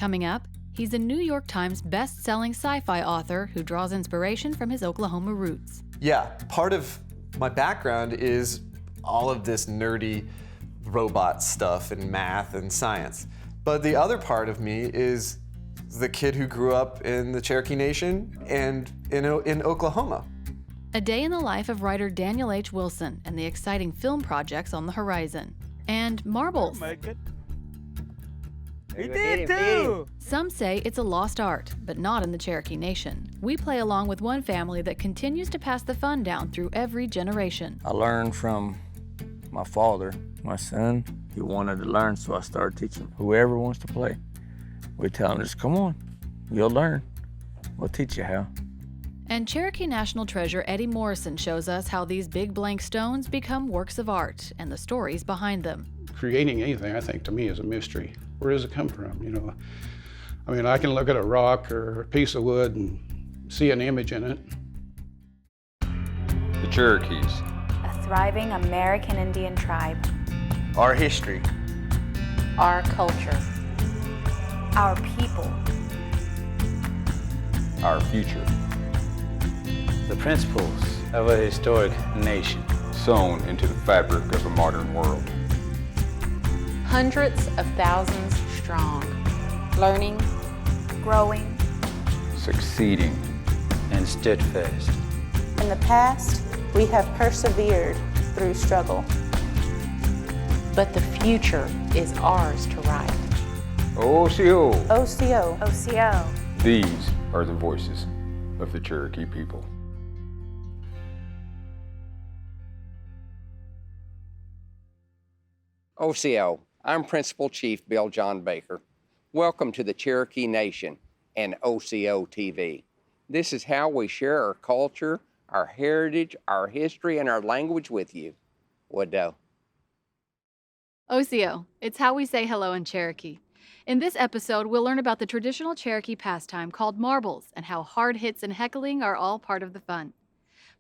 Coming up, he's a New York Times best-selling sci-fi author who draws inspiration from his Oklahoma roots. Yeah, part of my background is all of this nerdy robot stuff and math and science. But the other part of me is the kid who grew up in the Cherokee Nation and in Oklahoma. A day in the life of writer Daniel H. Wilson and the exciting film projects on the horizon. And marbles. He did too! Some say it's a lost art, but not in the Cherokee Nation. We play along with one family that continues to pass the fun down through every generation. I learned from my father. My son, he wanted to learn, so I started teaching whoever wants to play. We tell him, just come on, you'll learn. We'll teach you how. And Cherokee National Treasure Eddie Morrison shows us how these big blank stones become works of art and the stories behind them. Creating anything, I think, to me is a mystery. Where does it come from, you know? I mean, I can look at a rock or a piece of wood and see an image in it. The Cherokees. A thriving American Indian tribe. Our history. Our culture. Our people. Our future. The principles of a historic nation. Sewn into the fabric of a modern world. Hundreds of thousands strong. Learning. Growing. Succeeding. And steadfast. In the past, we have persevered through struggle. But the future is ours to write. Osiyo. Osiyo. Osiyo. These are the voices of the Cherokee people. Osiyo, I'm Principal Chief Bill John Baker. Welcome to the Cherokee Nation and OsiyoTV. This is how we share our culture, our heritage, our history, and our language with you. Wado. Osiyo, it's how we say hello in Cherokee. In this episode, we'll learn about the traditional Cherokee pastime called marbles and how hard hits and heckling are all part of the fun.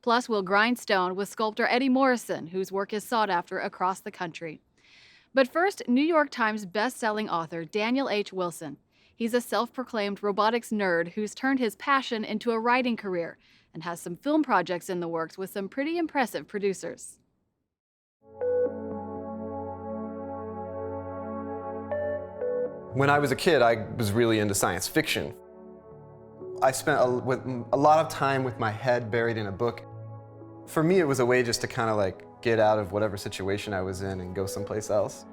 Plus, we'll grind stone with sculptor Eddie Morrison, whose work is sought after across the country. But first, New York Times best-selling author Daniel H. Wilson. He's a self-proclaimed robotics nerd who's turned his passion into a writing career and has some film projects in the works with some pretty impressive producers. When I was a kid, I was really into science fiction. I spent a lot of time with my head buried in a book. For me, it was a way just to kind of like get out of whatever situation I was in and go someplace else.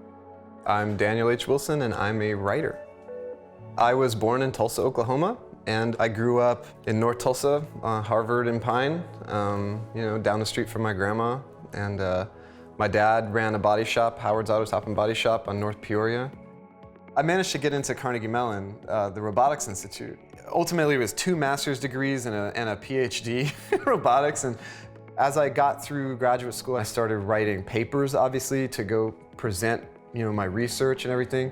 I'm Daniel H. Wilson, and I'm a writer. I was born in Tulsa, Oklahoma, and I grew up in North Tulsa, Harvard and Pine, you know, down the street from my grandma. And my dad ran a body shop, Howard's Auto Top and Body Shop on North Peoria. I managed to get into Carnegie Mellon, the Robotics Institute. Ultimately, it was 2 master's degrees and a PhD in robotics. And as I got through graduate school, I started writing papers, obviously, to go present, you know, my research and everything.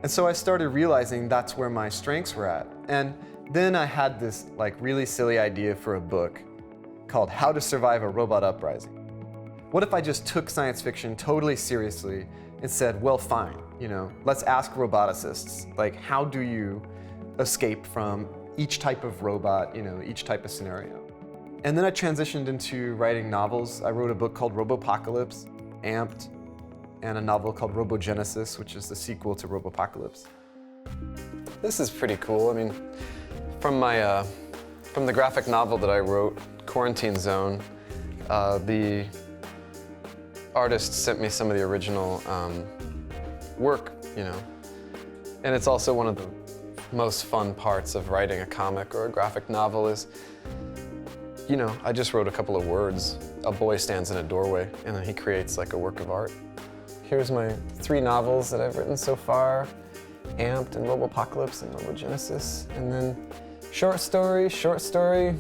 And so I started realizing that's where my strengths were at. And then I had this like really silly idea for a book called How to Survive a Robot Uprising. What if I just took science fiction totally seriously and said, well, fine, you know, let's ask roboticists, like, how do you escape from each type of robot, you know, each type of scenario? And then I transitioned into writing novels. I wrote a book called Robopocalypse, Amped, and a novel called Robogenesis, which is the sequel to Robopocalypse. This is pretty cool. I mean, from the graphic novel that I wrote, Quarantine Zone, the artist sent me some of the original work, you know. And it's also one of the most fun parts of writing a comic or a graphic novel is, you know, I just wrote a couple of words. A boy stands in a doorway, and then he creates like a work of art. Here's my 3 novels that I've written so far, Amped and Robopocalypse and Robogenesis. And then short story,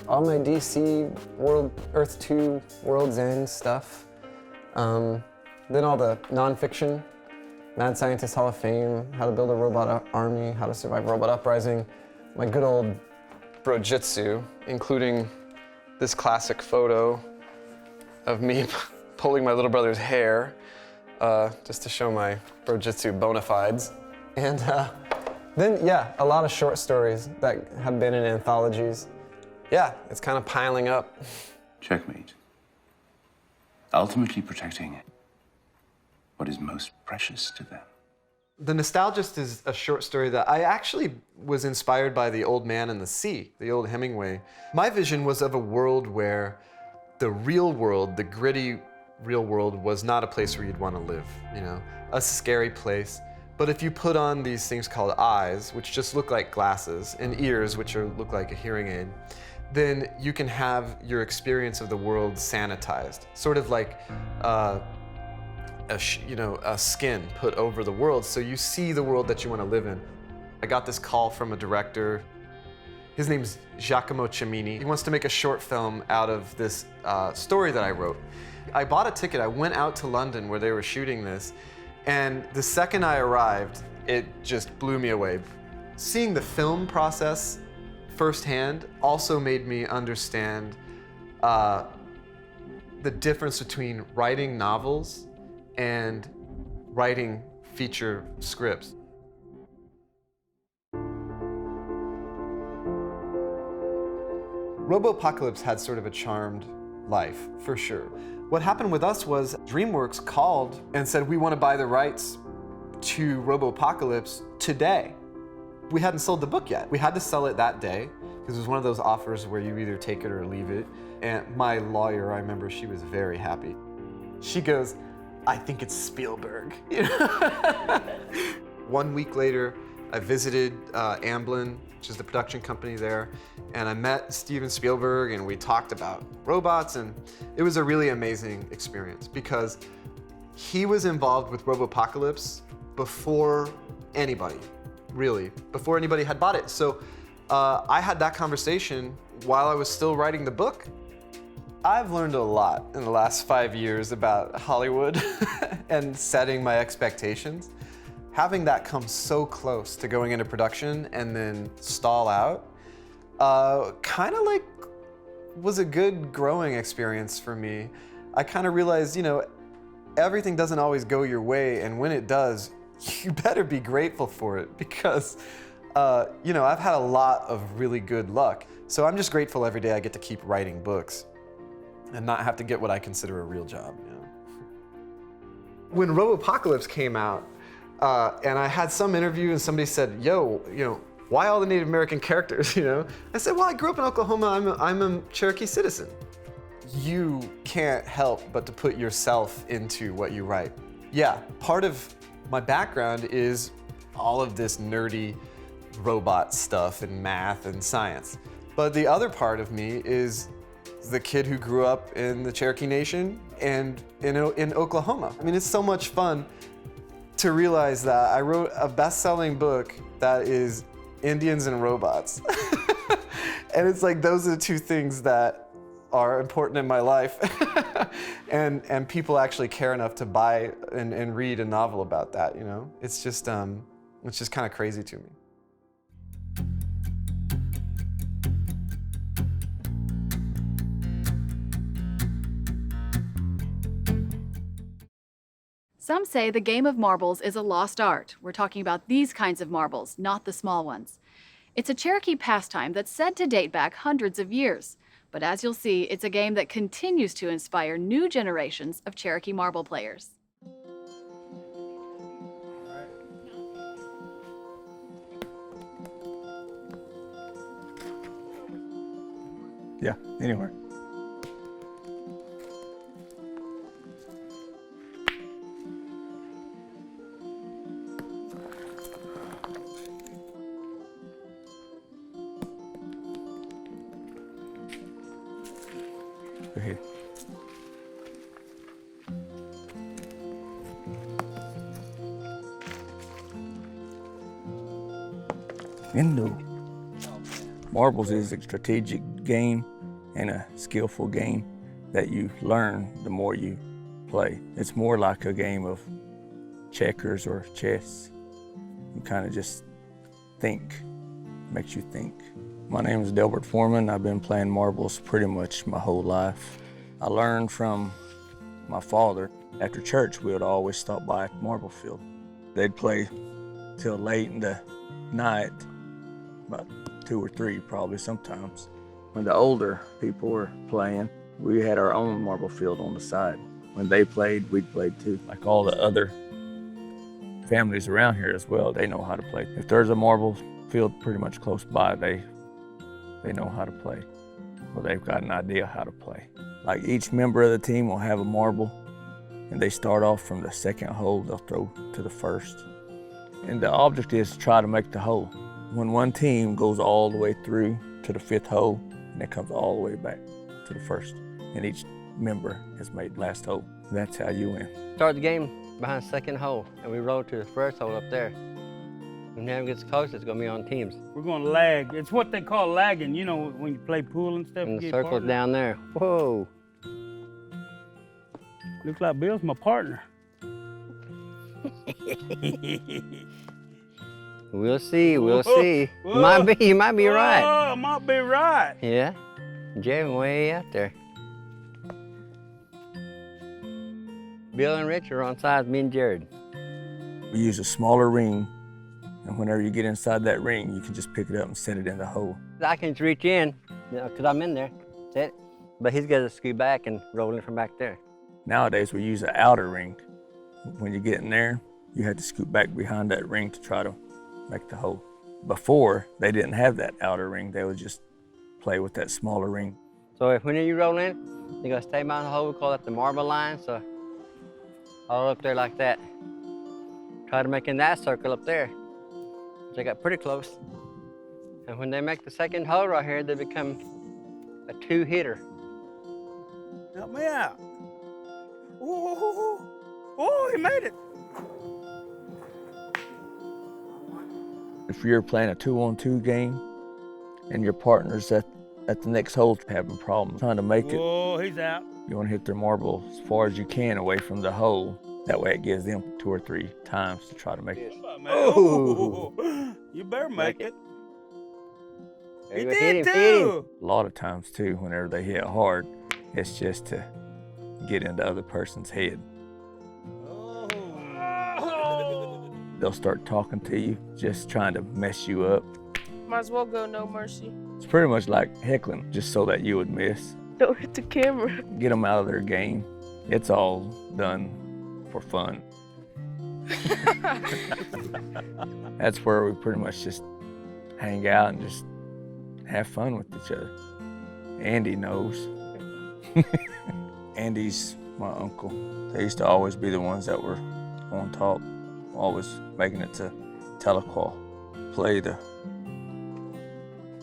all my DC, Earth 2, World's End stuff. Then all the nonfiction, Mad Scientist Hall of Fame, How to Build a Robot Army, How to Survive a Robot Uprising, my good old brojitsu, including this classic photo of me pulling my little brother's hair, just to show my brojitsu bona fides. And Then, yeah, a lot of short stories that have been in anthologies. Yeah, it's kind of piling up. Checkmate. Ultimately protecting what is most precious to them. The Nostalgist is a short story that I actually was inspired by The Old Man and the Sea, the old Hemingway. My vision was of a world where the real world, the gritty real world, was not a place where you'd want to live, you know, a scary place. But if you put on these things called eyes, which just look like glasses, and ears, which look like a hearing aid, then you can have your experience of the world sanitized, sort of like a skin put over the world, so you see the world that you want to live in. I got this call from a director. His name's Giacomo Cimini. He wants to make a short film out of this story that I wrote. I bought a ticket. I went out to London where they were shooting this, and the second I arrived, it just blew me away. Seeing the film process firsthand also made me understand the difference between writing novels and writing feature scripts. Robopocalypse had sort of a charmed life, for sure. What happened with us was DreamWorks called and said, we want to buy the rights to Robopocalypse today. We hadn't sold the book yet. We had to sell it that day, because it was one of those offers where you either take it or leave it. And my lawyer, I remember, she was very happy. She goes, I think it's Spielberg. 1 week later, I visited Amblin, which is the production company there, and I met Steven Spielberg, and we talked about robots, and it was a really amazing experience because he was involved with Robopocalypse before anybody, really, before anybody had bought it. So I had that conversation while I was still writing the book. I've learned a lot in the last 5 years about Hollywood and setting my expectations. Having that come so close to going into production and then stall out, kind of like was a good growing experience for me. I kind of realized, everything doesn't always go your way, and when it does, you better be grateful for it because, I've had a lot of really good luck. So I'm just grateful every day I get to keep writing books and not have to get what I consider a real job. When Robopocalypse came out, and I had some interview and somebody said, yo, why all the Native American characters, I said, well, I grew up in Oklahoma, I'm a Cherokee citizen. You can't help but to put yourself into what you write. Yeah, part of my background is all of this nerdy robot stuff and math and science. But the other part of me is the kid who grew up in the Cherokee Nation and in Oklahoma. I mean, it's so much fun to realize that I wrote a best-selling book that is Indians and robots. And it's like, those are the two things that are important in my life. and people actually care enough to buy and read a novel about that, It's just kind of crazy to me. Some say the game of marbles is a lost art. We're talking about these kinds of marbles, not the small ones. It's a Cherokee pastime that's said to date back hundreds of years. But as you'll see, it's a game that continues to inspire new generations of Cherokee marble players. Yeah, anywhere. Go ahead. Endo. Marbles is a strategic game and a skillful game that you learn the more you play. It's more like a game of checkers or chess. You kind of just think, makes you think. My name is Delbert Foreman. I've been playing marbles pretty much my whole life. I learned from my father. After church, we would always stop by at the marble field. They'd play till late in the night, about 2 or 3 probably sometimes. When the older people were playing, we had our own marble field on the side. When they played, we played too. Like all the other families around here as well, they know how to play. If there's a marble field pretty much close by, they know how to play. Well, they've got an idea how to play. Like each member of the team will have a marble, and they start off from the second hole, they'll throw to the first. And the object is to try to make the hole. When one team goes all the way through to the 5th hole, and it comes all the way back to the first, and each member has made last hole. That's how you win. Start the game behind the second hole, and we roll to the first hole up there. When whoever gets close, it's gonna be on teams. We're gonna lag. It's what they call lagging, you know, when you play pool and stuff. And the circle's down there. Whoa. Looks like Bill's my partner. We'll see, we'll see. Whoa. You might be right. Oh, might be right. Yeah, Jared way out there. Bill and Rich are on sides, me and Jared. We use a smaller ring, and whenever you get inside that ring, you can just pick it up and set it in the hole. I can reach in, you know, because I'm in there, set, but he's got to scoot back and roll in from back there. Nowadays, we use an outer ring. When you get in there, you have to scoot back behind that ring to try to make the hole. Before, they didn't have that outer ring. They would just play with that smaller ring. So if when you roll in, you're gonna stay behind the hole, we call that the marble line, so all up there like that. Try to make in that circle up there. They got pretty close. And when they make the second hole right here, they become a 2-hitter. Help me out. Oh, he made it. If you're playing a 2-on-2 game and your partner's at the next hole having problems trying to make it, oh, he's out. You want to hit their marble as far as you can away from the hole. That way it gives them 2 or 3 times to try to make it. Oh, you better make it. He did too. A lot of times too, whenever they hit hard, it's just to get into the other person's head. They'll start talking to you, just trying to mess you up. Might as well go no mercy. It's pretty much like heckling, just so that you would miss. Don't hit the camera. Get them out of their game. It's all done for fun. That's where we pretty much just hang out and just have fun with each other. Andy knows. Andy's my uncle. They used to always be the ones that were on top, always making it to Tahlequah, play the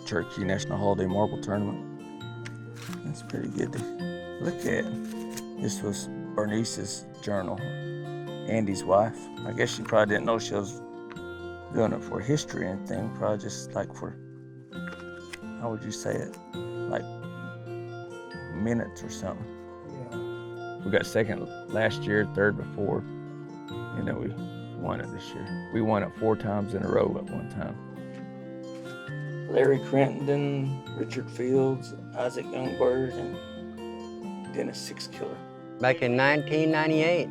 Cherokee National Holiday Marble Tournament. That's pretty good to look at. This was Bernice's journal, Andy's wife. I guess she probably didn't know she was doing it for history and anything, probably just like for, how would you say it, like minutes or something. Yeah. We got second last year, third before, and then we won it this year. We won it 4 times in a row at one time. Larry Crittenden, Richard Fields, Isaac Youngberg, and Dennis Sixkiller. Back in 1998,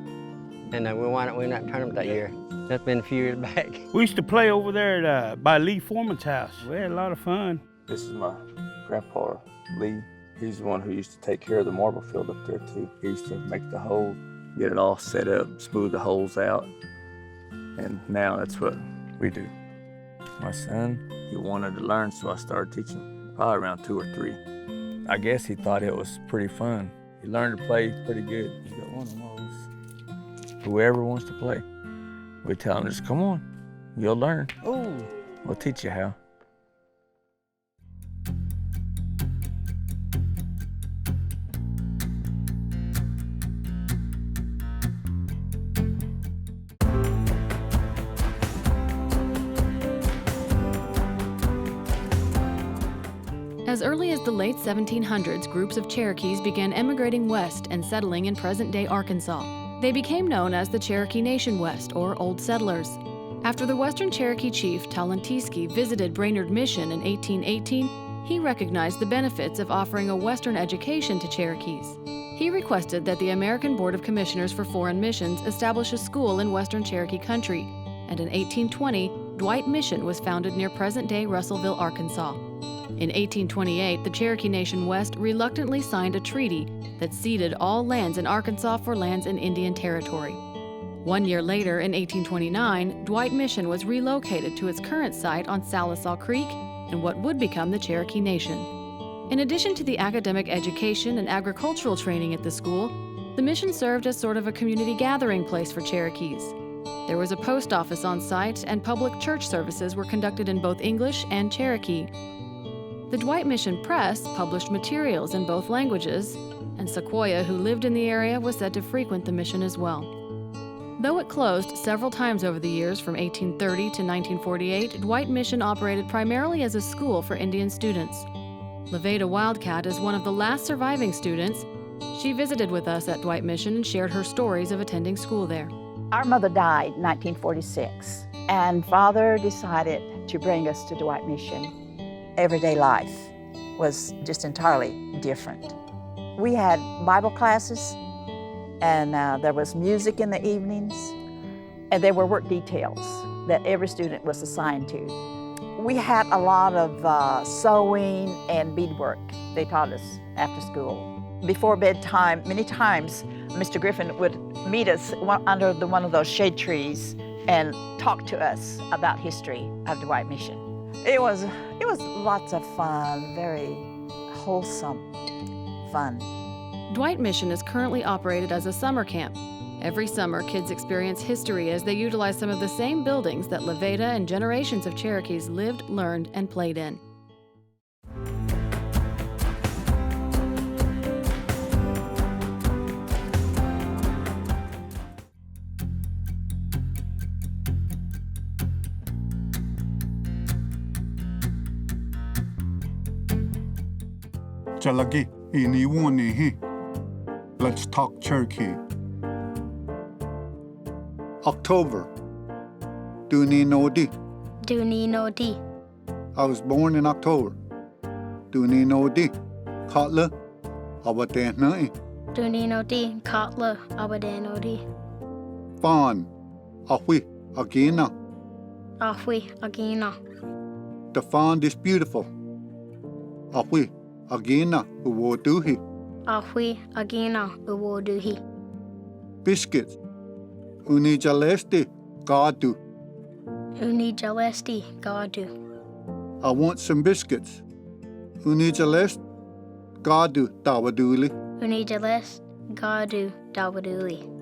and we won that tournament that year. That's been a few years back. We used to play over there at, by Lee Foreman's house. We had a lot of fun. This is my grandpa, Lee. He's the one who used to take care of the marble field up there too. He used to make the hole, get it all set up, smooth the holes out. And now that's what we do. My son, he wanted to learn, so I started teaching him probably around 2 or 3. I guess he thought it was pretty fun. He learned to play pretty good. He's got one of those. Whoever wants to play, we tell him, just come on, you'll learn. Oh. We'll teach you how. As early as the late 1700s, groups of Cherokees began emigrating west and settling in present-day Arkansas. They became known as the Cherokee Nation West, or Old Settlers. After the Western Cherokee chief Talentiski visited Brainerd Mission in 1818, he recognized the benefits of offering a Western education to Cherokees. He requested that the American Board of Commissioners for Foreign Missions establish a school in Western Cherokee country, and in 1820, Dwight Mission was founded near present-day Russellville, Arkansas. In 1828, the Cherokee Nation West reluctantly signed a treaty that ceded all lands in Arkansas for lands in Indian Territory. 1 year later, in 1829, Dwight Mission was relocated to its current site on Salisaw Creek in what would become the Cherokee Nation. In addition to the academic education and agricultural training at the school, the mission served as sort of a community gathering place for Cherokees. There was a post office on site, and public church services were conducted in both English and Cherokee. The Dwight Mission Press published materials in both languages, and Sequoyah, who lived in the area, was said to frequent the mission as well. Though it closed several times over the years from 1830 to 1948, Dwight Mission operated primarily as a school for Indian students. Levada Wildcat is one of the last surviving students. She visited with us at Dwight Mission and shared her stories of attending school there. Our mother died in 1946, and Father decided to bring us to Dwight Mission. Everyday life was just entirely different. We had Bible classes, and there was music in the evenings, and there were work details that every student was assigned to. We had a lot of sewing and beadwork they taught us after school. Before bedtime, many times, Mr. Griffin would meet us under one of those shade trees and talk to us about history of Dwight Mission. It was lots of fun, very wholesome fun. Dwight Mission is currently operated as a summer camp. Every summer, kids experience history as they utilize some of the same buildings that Levada and generations of Cherokees lived, learned, and played in. Jalagi iniwanihi. Let's talk Cherokee. October. Duni Nodi. Duni Nodi. I was born in October. Duni Nodi. Kotla. Awadanai. Duni Nodi. Kotla. Awadanodi. Fawn. Ahwi. Agina. Ahwi. Agina. The fawn is beautiful. Ahwi. Agina. Uwoduhi. Ahwi. Agina. Uwoduhi. Biscuits. Uni jalesti. Gadu. Uni jalesti. Gadu. I want some biscuits. Uni jalest. Gadu. Dawaduli. Uni jalest. Gadu. Dawaduli.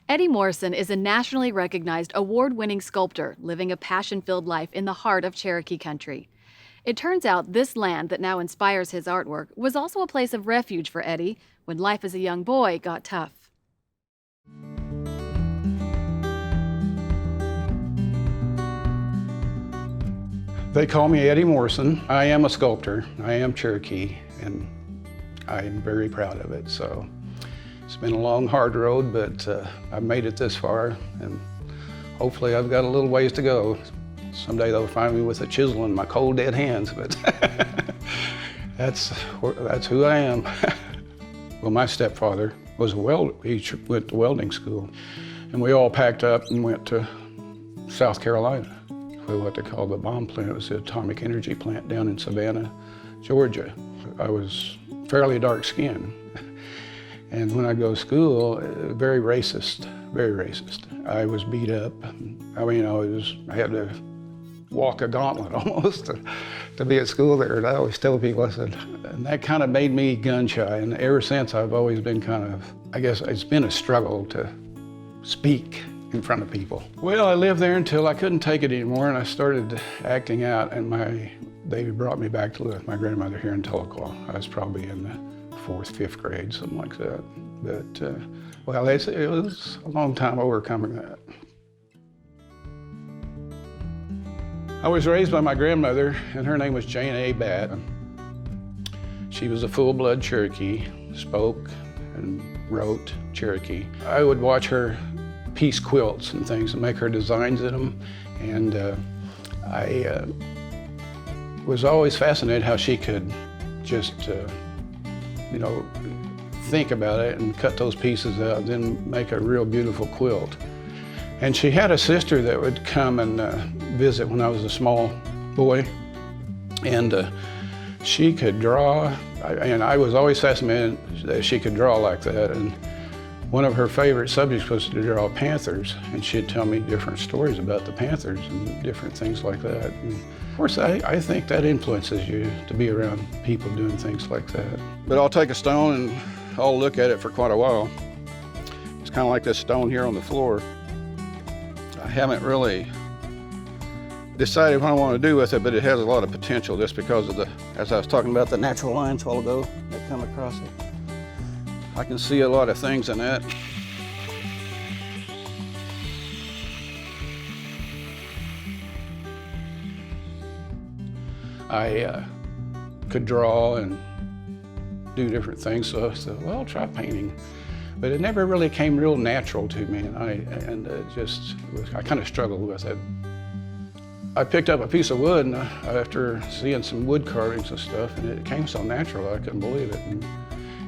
Eddie Morrison is a nationally recognized award-winning sculptor living a passion-filled life in the heart of Cherokee country. It turns out this land that now inspires his artwork was also a place of refuge for Eddie when life as a young boy got tough. They call me Eddie Morrison. I am a sculptor. I am Cherokee, and I am very proud of it. So it's been a long, hard road, but I've made it this far, and hopefully I've got a little ways to go. Someday they'll find me with a chisel in my cold, dead hands, but that's who I am. Well, my stepfather was a welder. He went to welding school, and we all packed up and went to South Carolina for what they call the bomb plant. It was the atomic energy plant down in Savannah, Georgia. I was fairly dark-skinned. And when I go to school, very racist, very racist. I was beat up. I mean, I had to walk a gauntlet almost to be at school there. And I always tell people, I said, and that kind of made me gun shy. And ever since, I've always been kind of, I guess it's been a struggle to speak in front of people. Well, I lived there until I couldn't take it anymore, and I started acting out, and they brought me back to live with my grandmother here in Tahlequah. I was probably in the 4th, 5th grade, something like that. But, well, it was a long time overcoming that. I was raised by my grandmother, and her name was Jane A. Batt. She was a full-blood Cherokee, spoke and wrote Cherokee. I would watch her piece quilts and things and make her designs in them. And I was always fascinated how she could just, you know, think about it and cut those pieces out and then make a real beautiful quilt. And she had a sister that would come and visit when I was a small boy, and she could draw, and I was always fascinated that she could draw like that. And one of her favorite subjects was to draw panthers, and she'd tell me different stories about the panthers and different things like that. And of course, I think that influences you to be around people doing things like that. But I'll take a stone and I'll look at it for quite a while. It's kind of like this stone here on the floor. I haven't really decided what I want to do with it, but it has a lot of potential just because of as I was talking about, the natural lines a while ago that come across it. I can see a lot of things in that. I could draw and do different things, so I said, well, I'll try painting. But it never really came real natural to me, and I kind of struggled with it. I picked up a piece of wood and after seeing some wood carvings and stuff, and it came so natural I couldn't believe it.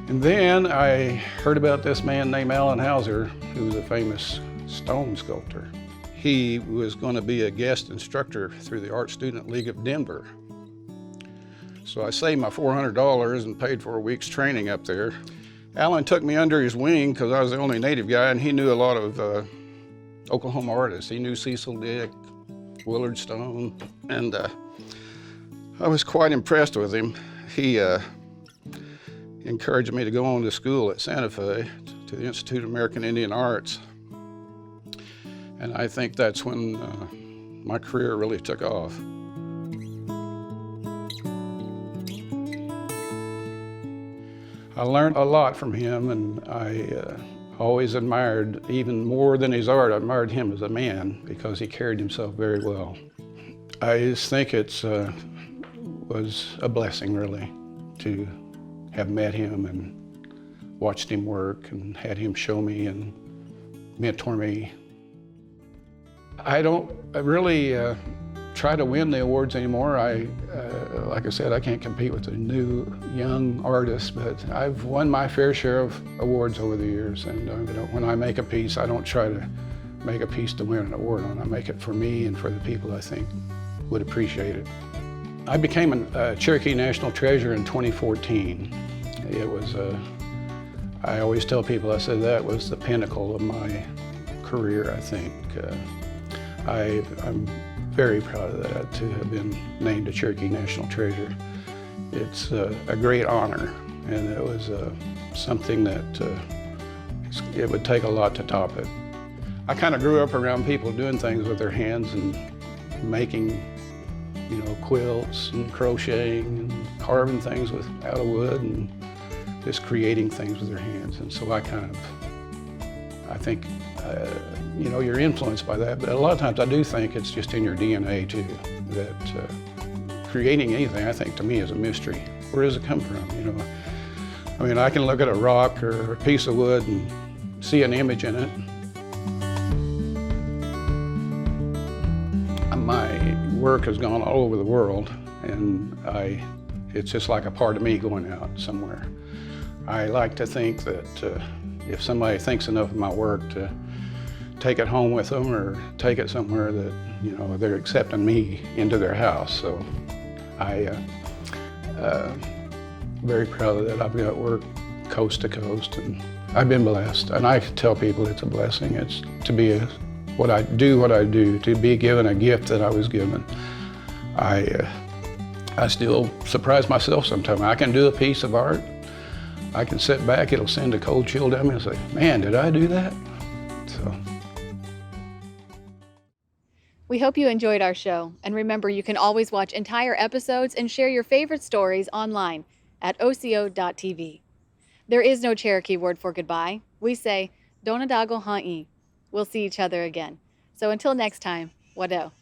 And then I heard about this man named Alan Hauser, who was a famous stone sculptor. He was going to be a guest instructor through the Art Student League of Denver. So I saved my $400 and paid for a week's training up there. Alan took me under his wing because I was the only native guy, and he knew a lot of Oklahoma artists. He knew Cecil Dick, Willard Stone, and I was quite impressed with him. He encouraged me to go on to school at Santa Fe to the Institute of American Indian Arts. And I think that's when my career really took off. I learned a lot from him, and I always admired, even more than his art, I admired him as a man because he carried himself very well. I just think it was a blessing, really, to have met him and watched him work and had him show me and mentor me. I don't really try to win the awards anymore. Like I said, I can't compete with the new young artists, but I've won my fair share of awards over the years. And when I make a piece, I don't try to make a piece to win an award on. I make it for me and for the people I think would appreciate it. I became a Cherokee National Treasure in 2014. It was, I always tell people, I said that was the pinnacle of my career, I think. I'm very proud of that, to have been named a Cherokee National Treasure. It's a great honor, and it was something that it would take a lot to top it. I kind of grew up around people doing things with their hands and making, you know, quilts and crocheting and carving things out of wood and just creating things with their hands. And so I think, you know, you're influenced by that, but a lot of times I do think it's just in your DNA too, that creating anything, I think, to me is a mystery. Where does it come from, you know? I mean, I can look at a rock or a piece of wood and see an image in it. My work has gone all over the world, and it's just like a part of me going out somewhere. I like to think that if somebody thinks enough of my work to take it home with them or take it somewhere, that, you know, they're accepting me into their house. So I'm very proud of that. I've got work coast to coast, and I've been blessed. And I tell people it's a blessing. It's to be what I do, to be given a gift that I was given. I still surprise myself sometimes. I can do a piece of art. I can sit back, it'll send a cold chill down me and say, man, did I do that? So. We hope you enjoyed our show, and remember, you can always watch entire episodes and share your favorite stories online at Osio.tv. There is no Cherokee word for goodbye. We say, Donadago Ha'i. We'll see each other again. So until next time, Wado.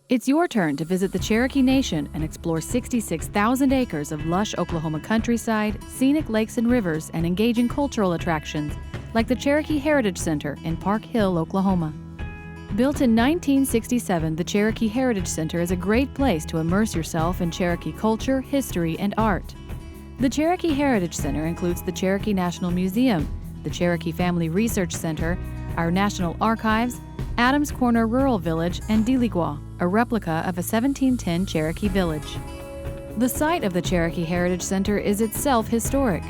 It's your turn to visit the Cherokee Nation and explore 66,000 acres of lush Oklahoma countryside, scenic lakes and rivers, and engaging cultural attractions like the Cherokee Heritage Center in Park Hill, Oklahoma. Built in 1967, the Cherokee Heritage Center is a great place to immerse yourself in Cherokee culture, history, and art. The Cherokee Heritage Center includes the Cherokee National Museum, the Cherokee Family Research Center, our National Archives, Adams Corner Rural Village, and Deligua, a replica of a 1710 Cherokee village. The site of the Cherokee Heritage Center is itself historic.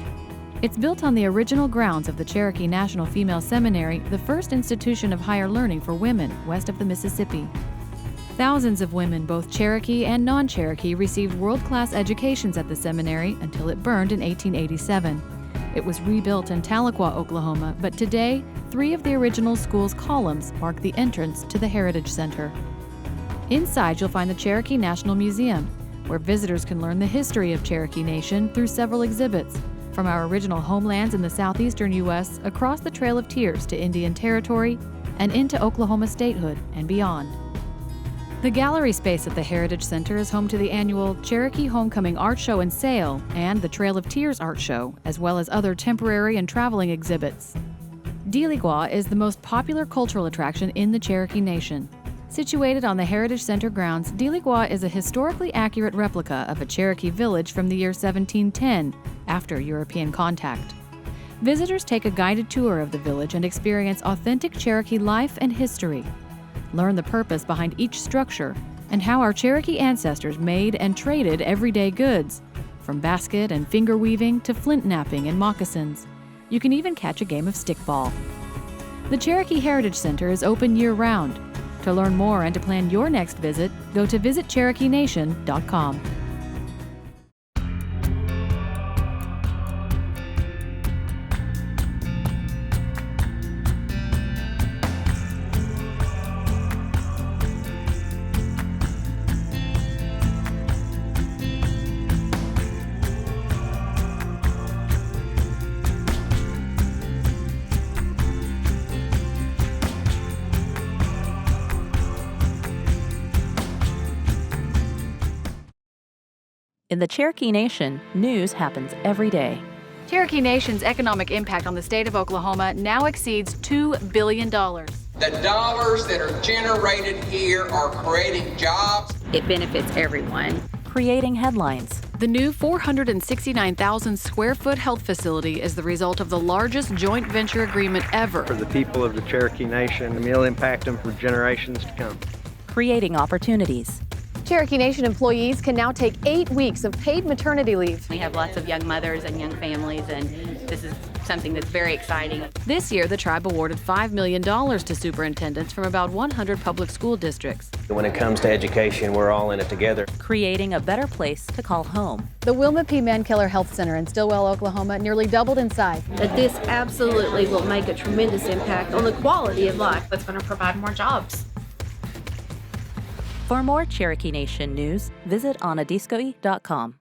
It's built on the original grounds of the Cherokee National Female Seminary, the first institution of higher learning for women west of the Mississippi. Thousands of women, both Cherokee and non-Cherokee, received world-class educations at the seminary until it burned in 1887. It was rebuilt in Tahlequah, Oklahoma, but today, 3 of the original school's columns mark the entrance to the Heritage Center. Inside, you'll find the Cherokee National Museum, where visitors can learn the history of Cherokee Nation through several exhibits, from our original homelands in the southeastern U.S. across the Trail of Tears to Indian Territory and into Oklahoma statehood and beyond. The gallery space at the Heritage Center is home to the annual Cherokee Homecoming Art Show and Sale and the Trail of Tears Art Show, as well as other temporary and traveling exhibits. Deligua is the most popular cultural attraction in the Cherokee Nation. Situated on the Heritage Center grounds, Deligua is a historically accurate replica of a Cherokee village from the year 1710, after European contact. Visitors take a guided tour of the village and experience authentic Cherokee life and history. Learn the purpose behind each structure and how our Cherokee ancestors made and traded everyday goods, from basket and finger weaving to flint knapping and moccasins. You can even catch a game of stickball. The Cherokee Heritage Center is open year-round. To learn more and to plan your next visit, go to visitcherokeenation.com. In the Cherokee Nation, news happens every day. Cherokee Nation's economic impact on the state of Oklahoma now exceeds $2 billion. The dollars that are generated here are creating jobs. It benefits everyone. Creating headlines. The new 469,000 square foot health facility is the result of the largest joint venture agreement ever. For the people of the Cherokee Nation, and it'll impact them for generations to come. Creating opportunities. Cherokee Nation employees can now take 8 weeks of paid maternity leave. We have lots of young mothers and young families, and this is something that's very exciting. This year, the tribe awarded $5 million to superintendents from about 100 public school districts. When it comes to education, we're all in it together. Creating a better place to call home. The Wilma P. Mankiller Health Center in Stillwell, Oklahoma, nearly doubled in size. That this absolutely will make a tremendous impact on the quality of life. That's going to provide more jobs. For more Cherokee Nation news, visit onadiskoe.com.